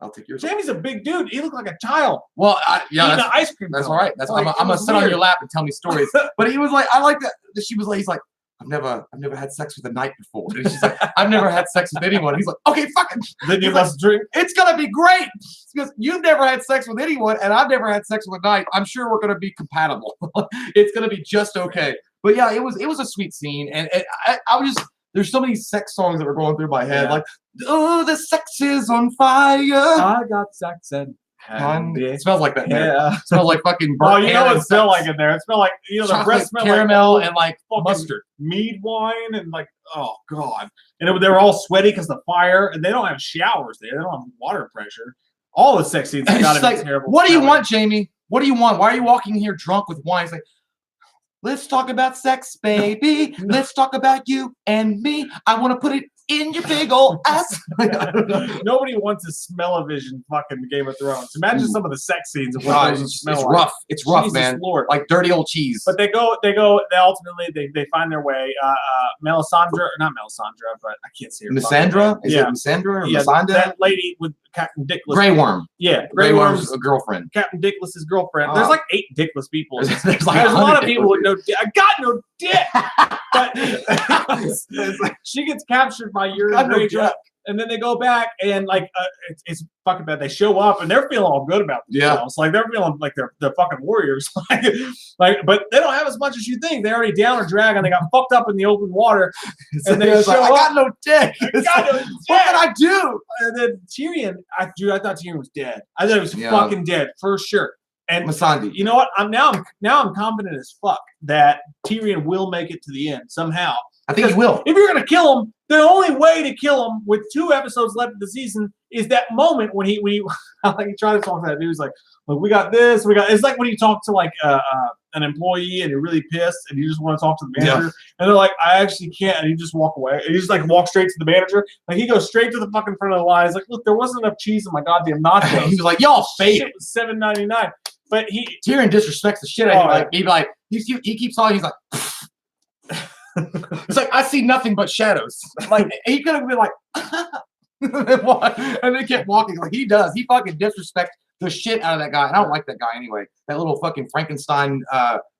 I'll take yours. Jaime's a big dude. He looked like a child. Well, yeah, that's ice cream. That's all right. That's like, I'm gonna sit on your lap and tell me stories. But he was like, I like that. She was like, he's like, I've never had sex with a knight before. And she's like, I've never had sex with anyone. He's like, okay, fucking. Then you must drink. It's gonna be great because you've never had sex with anyone, and I've never had sex with a knight. I'm sure we're gonna be compatible. It's gonna be just okay. But yeah, it was a sweet scene, and I was just, there's so many sex songs that were going through my head, like, oh, the sex is on fire. I got sex and it smells like that. Yeah, it smells like fucking. Oh, you know what it smelled like in there? It smelled like, you know, the breast smelled caramel like and like mustard, mead wine, and like, oh god, and they were all sweaty because the fire, and they don't have showers there. They don't have water pressure. All the sex scenes got to be like, terrible. What do you want, Jaime? What do you want? Why are you walking here drunk with wine? It's like, let's talk about sex, baby. Let's talk about you and me. I want to put it in your big old ass. Nobody wants to smell-o-vision fucking Game of Thrones. Imagine some of the sex scenes of what those it's smell rough. like. It's rough, Jesus man. Lord. Like dirty old cheese. But they ultimately find their way. Melisandre, not Melisandre, but I can't see her. Missandra? Is it Missandra or Missandei? That lady with Captain Dickless. Grey Worm. Yeah, Grey Worm's a girlfriend. Captain Dickless's girlfriend. There's like 8 dickless people. There's a lot of people with no dick. I got no dick. But she gets captured by Euron Greyjoy, and then they go back and like it's fucking bad. They show up and they're feeling all good about themselves. Like they're feeling like they're fucking warriors. like, but they don't have as much as you think. They already down a dragon. They got fucked up in the open water, and they show I got no dick. I got no dick. What did I do? And then Tyrion, I thought Tyrion was dead. I thought he was fucking dead for sure. And Missandei. You know what? I'm confident as fuck that Tyrion will make it to the end somehow. I think he will. If you're gonna kill him, the only way to kill him with 2 episodes left of the season is that moment when he like he tried to talk to that dude. He's like, "Look, we got this. We got." It's like when you talk to like an employee and you're really pissed and you just want to talk to the manager, and they're like, "I actually can't," and you just walk away. And you just like walk straight to the manager. Like he goes straight to the fucking front of the line. He's like, "Look, there wasn't enough cheese in my goddamn nachos." He was like, "Y'all fake." It was $7.99. But Tyrion disrespects the shit out of him. Like, he'd be like, he keeps talking. He's like, it's like I see nothing but shadows. Like he could have been like, and then kept walking like he does. He fucking disrespects the shit out of that guy. And I don't like that guy anyway. That little fucking Frankenstein,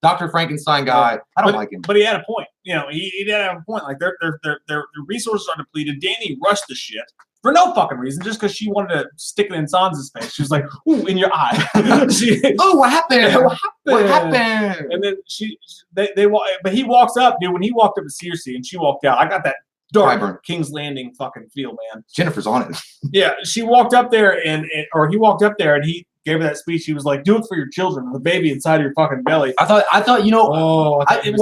Dr. Frankenstein guy. I don't like him. But he had a point. You know, he did have a point. Like their resources are depleted. Dany rushed the shit for no fucking reason, just because she wanted to stick it in Sansa's face. She was like, "Ooh, in your eye." Oh, what happened? What happened? And then but he walks up, dude. When he walked up to Cersei and she walked out, I got that dark King's Landing fucking feel, man. Jennifer's on it. Yeah, she walked up there or he walked up there and he gave her that speech. He was like, "Do it for your children, the baby inside of your fucking belly." I thought, you know, I didn't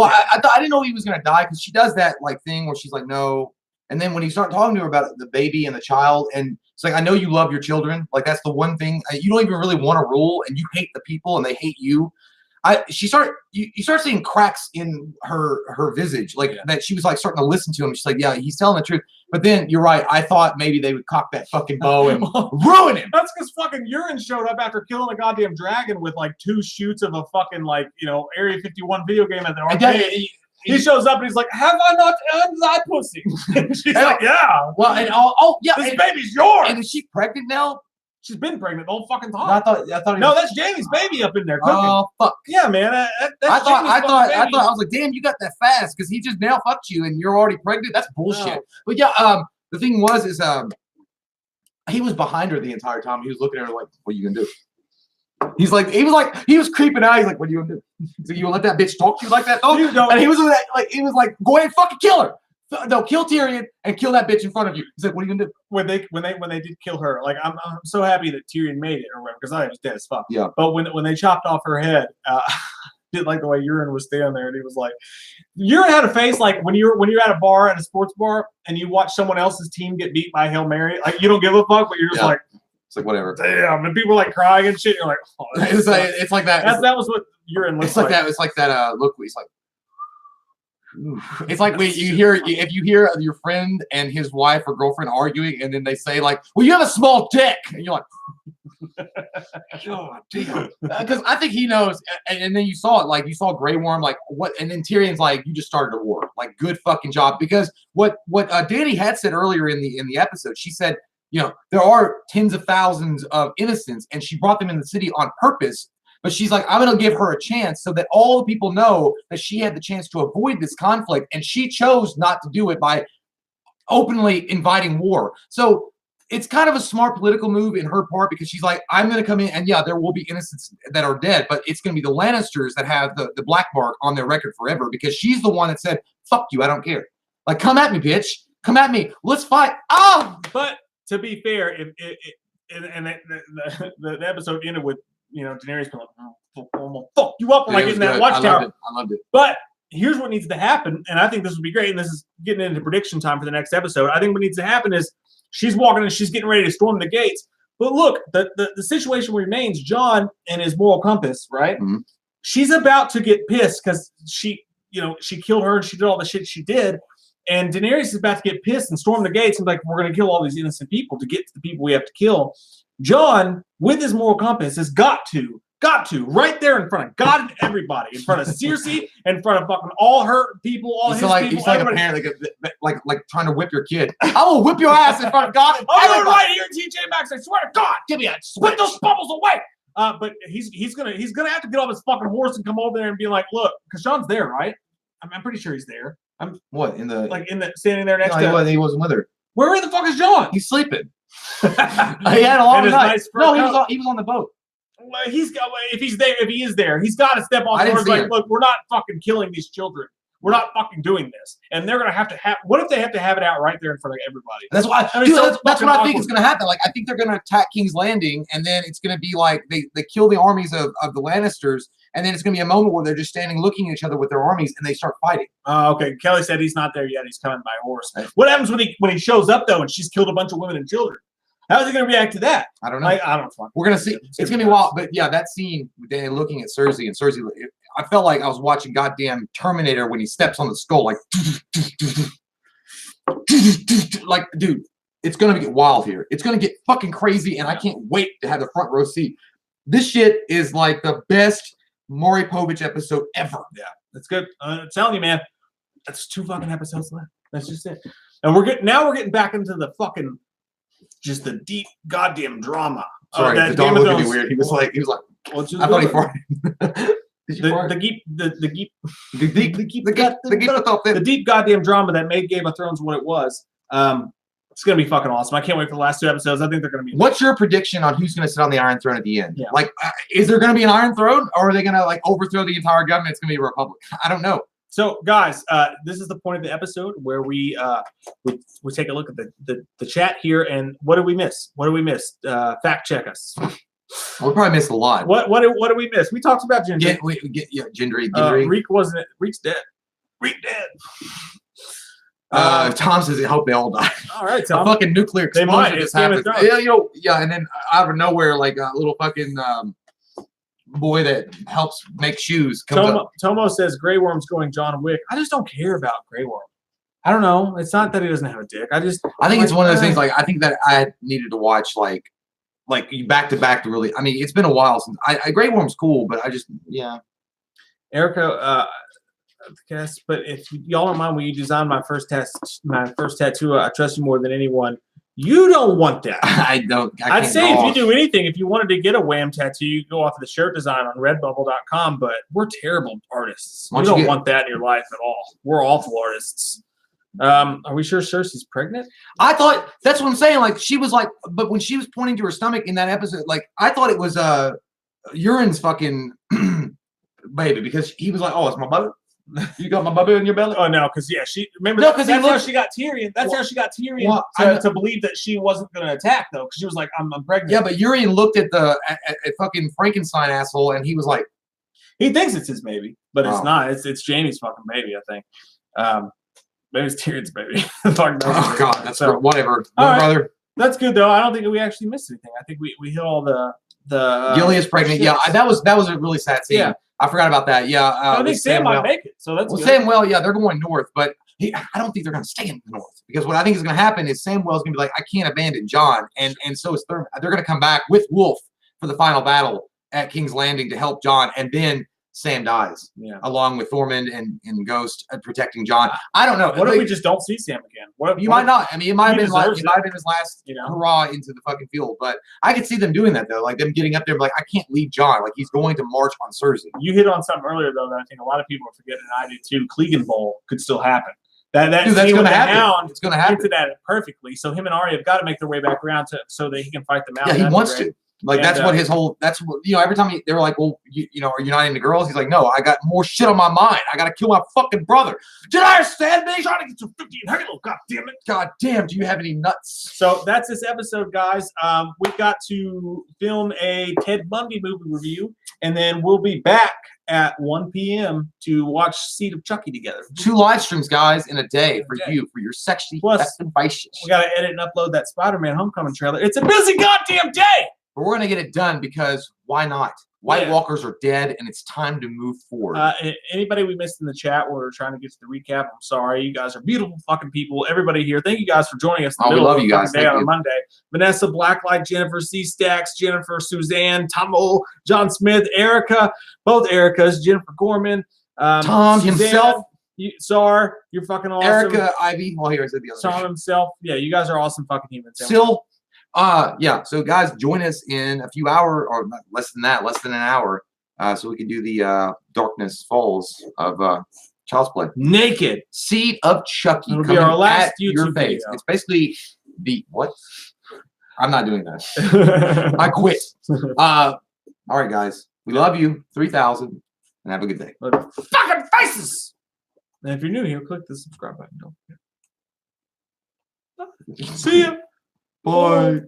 know he was gonna die because she does that like thing where she's like, no. And then when you start talking to her about the baby and the child, and it's like, I know you love your children. Like that's the one thing you don't even really want to rule, and you hate the people, and they hate you. You start seeing cracks in her visage, like that she was like starting to listen to him. She's like, yeah, he's telling the truth. But then you're right. I thought maybe they would cock that fucking bow and ruin him. That's because fucking Euron showed up after killing a goddamn dragon with like 2 shoots of a fucking like Area 51 video game at the arcade. He shows up and he's like, "Have I not earned thy pussy?" She's like, "Yeah." Well, and yeah, this baby's yours. And is she pregnant now? She's been pregnant the whole fucking time. I thought. No, that's Jaime's baby up in there cooking. Oh fuck. Yeah, man. I thought. I was like, damn, you got that fast because he just now fucked you and you're already pregnant. That's bullshit. No. But yeah, the thing was he was behind her the entire time. He was looking at her like, "What are you gonna do?" He was creeping out. He's like, "What are you gonna do? So you gonna let that bitch talk to you like that?" Oh, and he was like, "Go ahead and fucking kill her. No, kill Tyrion and kill that bitch in front of you." He's like, "What are you gonna do?" When they did kill her, like I'm so happy that Tyrion made it or whatever, because I thought he was dead as fuck. Yeah. But when they chopped off her head, didn't like the way Euron was standing there, and he was like, Euron had a face like when you're at a bar, at a sports bar, and you watch someone else's team get beat by Hail Mary, like you don't give a fuck, but you're just like. It's like whatever. Damn, and people are like crying and shit. You're like, oh, it's like that. That was what Euron looks like. It's like that. Look, he's like. It's like when if you hear your friend and his wife or girlfriend arguing, and then they say like, "Well, you have a small dick," and you're like, "Oh damn," because I think he knows. And then you saw it, like you saw Grey Worm, like what, and then Tyrion's like, "You just started a war, like good fucking job." Because what Dany had said earlier in the episode, she said, there are tens of thousands of innocents, and she brought them in the city on purpose. But she's like, I'm going to give her a chance so that all the people know that she had the chance to avoid this conflict. And she chose not to do it by openly inviting war. So it's kind of a smart political move in her part because she's like, I'm going to come in and yeah, there will be innocents that are dead, but it's going to be the Lannisters that have the black mark on their record forever because she's the one that said, fuck you, I don't care. Like, come at me, bitch. Come at me. Let's fight. Oh! But to be fair, the episode ended with, Daenerys going, "Oh, fuck you up," like in that watchtower. I loved it. But here's what needs to happen, and I think this would be great. And this is getting into prediction time for the next episode. I think what needs to happen is she's walking and she's getting ready to storm the gates. But look, the situation remains. Jon and his moral compass, right? Mm-hmm. She's about to get pissed because she killed her and she did all the shit she did. And Daenerys is about to get pissed and storm the gates and like, we're going to kill all these innocent people to get to the people we have to kill. Jon, with his moral compass, has got to, right there in front of God and everybody, in front of Cersei, in front of fucking all her people, all his people. He's like a parent, like trying to whip your kid. I will whip your ass in front of God and I'm doing right here, TJ Maxx. I swear to God, give me a switch. Put those bubbles away. But he's gonna have to get off his fucking horse and come over there and be like, look, because Jon's there, right? I'm pretty sure he's there. What in the standing there next to? He wasn't with her. Where the fuck is Jon? He's sleeping. He had a long night. Nice He was on the boat. Well, if he is there, he's got to step off the horse. Like, look, we're not fucking killing these children. We're not fucking doing this. And they're gonna have to have. What if they have to have it out right there in front of everybody? That's why. That's what I think is gonna happen. Like, I think they're gonna attack King's Landing, and then it's gonna be like they kill the armies of the Lannisters, and then it's gonna be a moment where they're just standing looking at each other with their armies, and they start fighting. Okay. Kelly said he's not there yet. He's coming by horse. What happens when he shows up though, and she's killed a bunch of women and children? How is he going to react to that? I don't know. I don't know. We're going to see. It's going to be wild. But yeah, that scene, they're looking at Cersei, and Cersei, I felt like I was watching goddamn Terminator when he steps on the skull, like, like, dude, it's going to get wild here. It's going to get fucking crazy, and I can't wait to have the front row seat. This shit is like the best Maury Povich episode ever. Yeah, that's good. I'm telling you, man. That's 2 fucking episodes left. That's just it. And we're getting back into the fucking just the deep goddamn drama. Sorry, the dog looked at me weird. He was like, I thought he farted. The deep goddamn drama that made Game of Thrones what it was. It's gonna be fucking awesome. I can't wait for the last 2 episodes. I think they're gonna be. What's your prediction on who's gonna sit on the Iron Throne at the end? Yeah. Like, is there gonna be an Iron Throne, or are they gonna like overthrow the entire government? It's gonna be a republic. I don't know. So, guys, this is the point of the episode where we take a look at the chat here, and what did we miss? Fact check us. We probably missed a lot. What did we miss? We talked about Gendry. Gendry. Reek's dead. Reek dead. Tom says, I hope they all die. All right, Tom. A fucking nuclear explosion just happened. Yeah, and then out of nowhere, like a little fucking boy that helps make shoes comes up. Tomo says Grey Worm's going John Wick. I just don't care about Grey Worm. I don't know. It's not that he doesn't have a dick. I think it's one of those things. Like, I think that I needed to watch like back to back to really. I mean, it's been a while since Grey Worm's cool, but Erica, guess. But if y'all don't mind, when you design my first tattoo, I trust you more than anyone. You don't want that. I'd say if you do anything, if you wanted to get a Wham tattoo, you go off of the shirt design on redbubble.com, but we're terrible artists. We don't want that in your life at all. We're awful artists. Are we sure Cersei's pregnant? I thought that's what I'm saying. Like, she was like, but when she was pointing to her stomach in that episode, like, I thought it was Urine's fucking baby, because he was like, oh, it's my baby. You got my baby in your belly? Oh no, because that's how she got Tyrion. That's how she got Tyrion to believe that she wasn't going to attack, though, because she was like, I'm pregnant. Yeah, but Urian looked at at fucking Frankenstein asshole, and he was like, he thinks it's his baby, but it's not. It's Jaime's fucking baby, I think. Maybe it's Tyrion's baby. Oh god, that's whatever. Brother. Right. That's good though. I don't think we actually missed anything. I think we hit all the Gilly is pregnant. Yeah, that was a really sad scene. Yeah. I forgot about that. Yeah, I think Sam might make it. So that's good. Samwell. Yeah, they're going north, but I don't think they're going to stay in the north, because what I think is going to happen is Samwell's going to be like, I can't abandon Jon, and so is Thurman. They're going to come back with Wolf for the final battle at King's Landing to help Jon, and then Sam dies, along with Thormund and Ghost protecting Jon. I don't know. What if we just don't see Sam again? Might not. I mean, it might have been his last hurrah into the fucking field. But I could see them doing that though, like them getting up there, and be like, I can't leave Jon. Like, he's going to march on Cersei. You hit on something earlier though that I think a lot of people are forgetting, and I do too. Clegan Bowl could still happen. That's going to happen. It's going to happen. Hinted at it perfectly. So him and Arya have got to make their way back around so that he can fight them out. Yeah, he wants to. Like, that's what his whole, every time they were like, well, are you not into girls? He's like, no, I got more shit on my mind. I got to kill my fucking brother. Did I understand me? Trying to get some 15 Halo. God damn it. God damn. Do you have any nuts? So that's this episode, guys. We've got to film a Ted Bundy movie review, and then we'll be back at 1 p.m. to watch Seed of Chucky together. 2 live streams, guys, in a day for you, for your sexy vices. We got to edit and upload that Spider-Man Homecoming trailer. It's a busy goddamn day. But we're going to get it done, because why not? White Walkers are dead, and it's time to move forward. Anybody we missed in the chat, we're trying to get to the recap. I'm sorry. You guys are beautiful fucking people. Everybody here, thank you guys for joining us. In the we middle love of you the guys. fucking day on a Monday. Vanessa, Blacklight, Jennifer C. Stacks, Jennifer, Suzanne, Tummel, John Smith, Erica, both Ericas, Jennifer Gorman, Tom Suzanne, himself. Sar, you're fucking awesome. Erica, Ivy. Well, here I said the other. Tom himself. Yeah, you guys are awesome fucking humans. Still, yeah. So guys, join us in a few hours, or less than that, less than an hour, so we can do the Darkness Falls of Child's Play. Naked. Seed of Chucky. It'll be our last YouTube face. video. It's basically the what? I'm not doing that. I quit. All right, guys. We love you. 3,000, and have a good day. Fucking faces. And if you're new here, click the subscribe button. Don't forget. See ya. Bye.